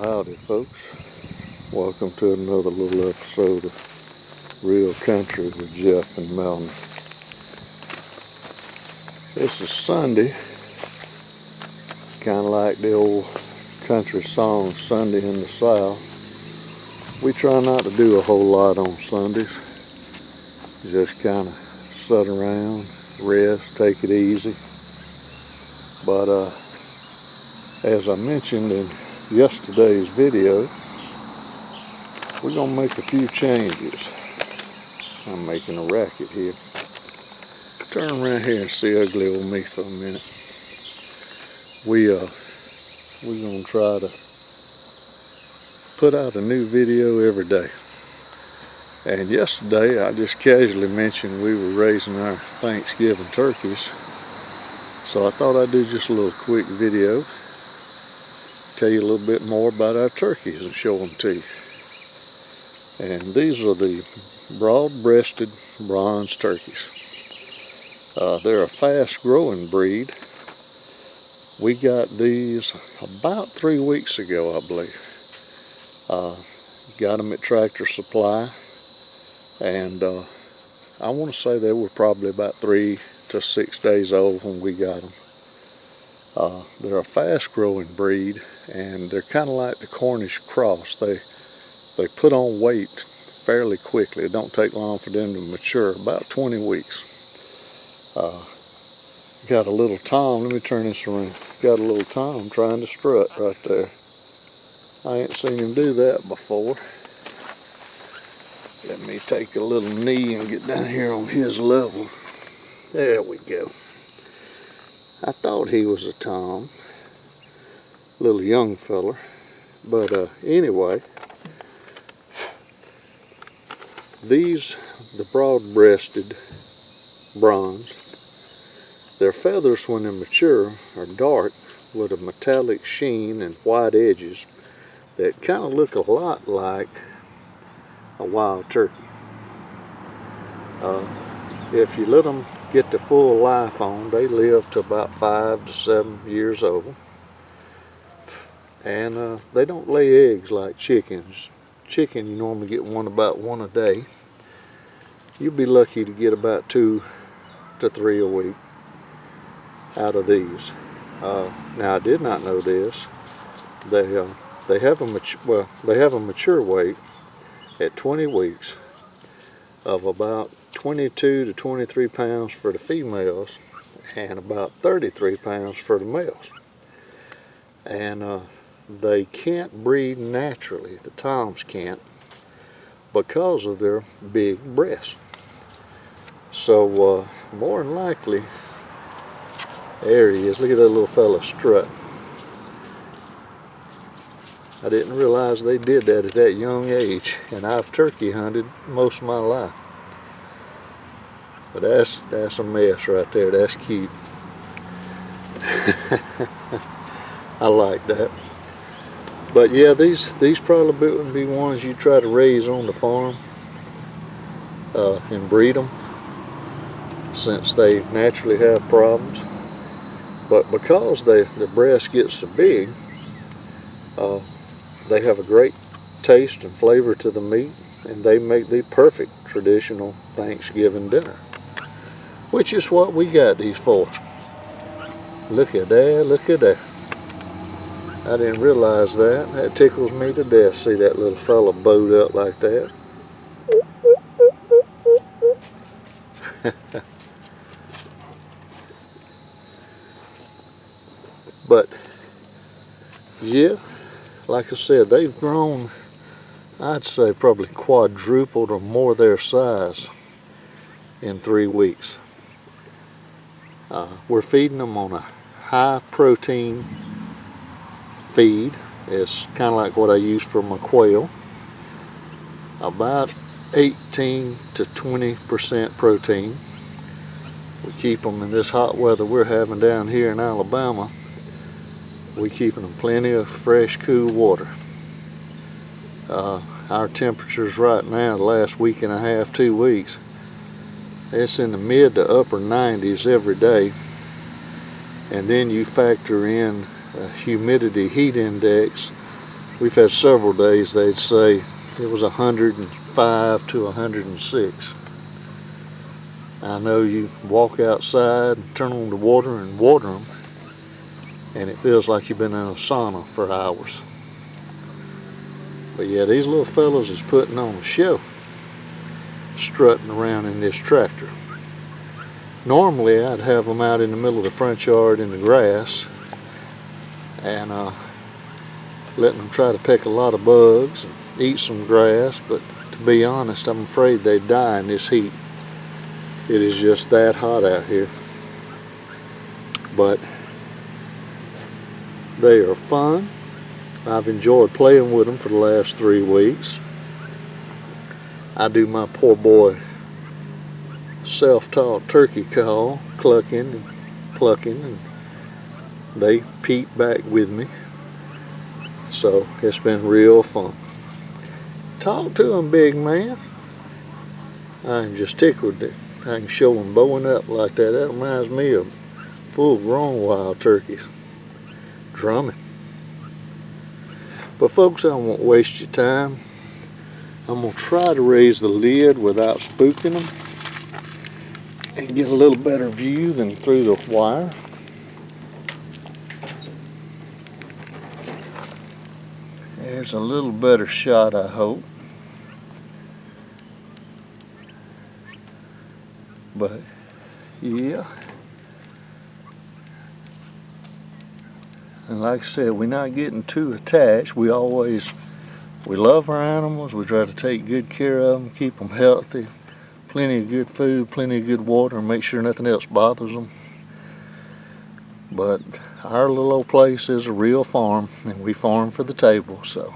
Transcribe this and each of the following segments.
Howdy folks, welcome to another little episode of Real Country with Jeff and Melanie. This is Sunday, kind of like the old country song Sunday in the South. We try not to do a whole lot on Sundays, just kind of sit around, rest, take it easy. But as I mentioned in yesterday's video, we're going to make a few changes. I'm making a racket here. Turn around here and see ugly old me for a minute. We're going to try to put out a new video every day. And yesterday I just casually mentioned we were raising our Thanksgiving turkeys. So I thought I'd do just a little quick video, tell you a little bit more about our turkeys and show them to you. And these are the broad-breasted bronze turkeys. They're a fast-growing breed. We got these about 3 weeks ago, I believe. Got them at Tractor Supply, and I want to say they were probably about 3 to 6 days old when we got them. They're a fast-growing breed, and they're kind of like the Cornish cross. They put on weight fairly quickly. It don't take long for them to mature, about 20 weeks. Got a little tom. Let me turn this around. Got a little tom trying to strut right there. I ain't seen him do that before. Let me take a little knee and get down here on his level. There we go. I thought he was a tom, little young fella, but anyway, these, the broad-breasted bronze, their feathers when they mature are dark with a metallic sheen and white edges that kind of look a lot like a wild turkey. If you let them get the full life on, they live to about 5 to 7 years old. And they don't lay eggs like chickens. Chicken, you normally get about one a day. You'll be lucky to get about 2 to 3 a week out of these. Now I did not know this. They have a mature weight at 20 weeks of about 22 to 23 pounds for the females and about 33 pounds for the males. And they can't breed naturally, the toms can't, because of their big breasts. So more than likely, there he is. Look at that little fella strut. I didn't realize they did that at that young age, and I've turkey hunted most of my life. But that's a mess right there. That's cute. I like that. But yeah, these probably wouldn't be ones you try to raise on the farm and breed them, since they naturally have problems. But because the breast gets so big, they have a great taste and flavor to the meat, and they make the perfect traditional Thanksgiving dinner, which is what we got these for. Look at that, look at that. I didn't realize that. That tickles me to death, see that little fella bowed up like that. But yeah, like I said, they've grown, I'd say probably quadrupled or more their size in 3 weeks. We're feeding them on a high protein feed. It's kind of like what I use for my quail. About 18 to 20% protein. We keep them in this hot weather we're having down here in Alabama. We keeping them plenty of fresh, cool water. Our temperatures right now, the last week and a half, 2 weeks, it's in the mid to upper 90s every day. And then you factor in humidity heat index we've had several days they'd say it was 105 to 106. I know you walk outside and turn on the water and water them, and it feels like you've been in a sauna for hours. But yeah, these little fellas is putting on a show, strutting around in this tractor. Normally I'd have them out in the middle of the front yard in the grass and letting them try to pick a lot of bugs and eat some grass, but to be honest, I'm afraid they'd die in this heat. It is just that hot out here. But they are fun. I've enjoyed playing with them for the last 3 weeks. I do my poor boy self-taught turkey call, clucking and plucking, and they peep back with me. So it's been real fun. Talk to them, big man. I'm just tickled that I can show them bowing up like that. That reminds me of full-grown wild turkeys drumming. But folks, I won't waste your time. I'm going to try to raise the lid without spooking them and get a little better view than through the wire. There's a little better shot, I hope. But yeah. And like I said, we're not getting too attached. We love our animals. We try to take good care of them, keep them healthy, plenty of good food, plenty of good water, and make sure nothing else bothers them. But our little old place is a real farm, and we farm for the table. So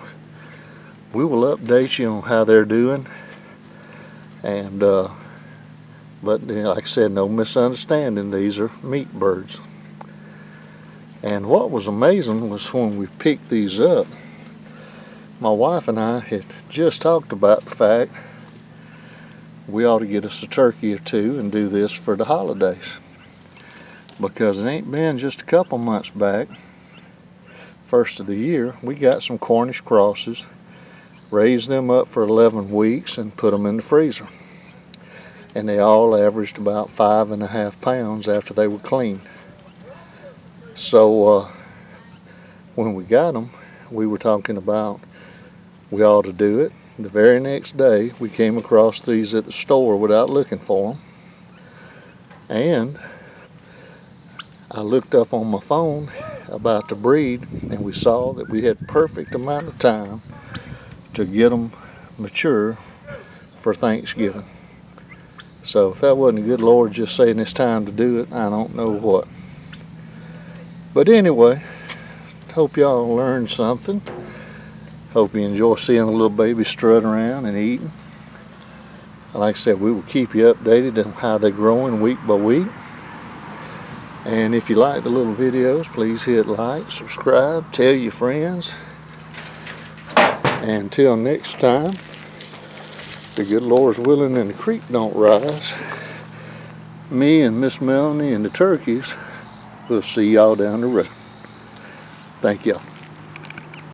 we will update you on how they're doing. And but like I said, no misunderstanding. These are meat birds. And what was amazing was when we picked these up, my wife and I had just talked about the fact we ought to get us a turkey or two and do this for the holidays. Because it ain't been just a couple months back, first of the year, we got some Cornish crosses, raised them up for 11 weeks and put them in the freezer. And they all averaged about 5.5 pounds after they were cleaned. So when we got them, we were talking about we ought to do it. The very next day, we came across these at the store without looking for them. And I looked up on my phone about the breed, and we saw that we had perfect amount of time to get them mature for Thanksgiving. So if that wasn't a good Lord just saying it's time to do it, I don't know what. But anyway, hope y'all learned something. Hope you enjoy seeing the little baby strutting around and eating. Like I said, we will keep you updated on how they're growing week by week. And if you like the little videos, please hit like, subscribe, tell your friends. And until next time, the good Lord's willing and the creek don't rise, me and Miss Melanie and the turkeys, we'll see y'all down the road. Thank y'all.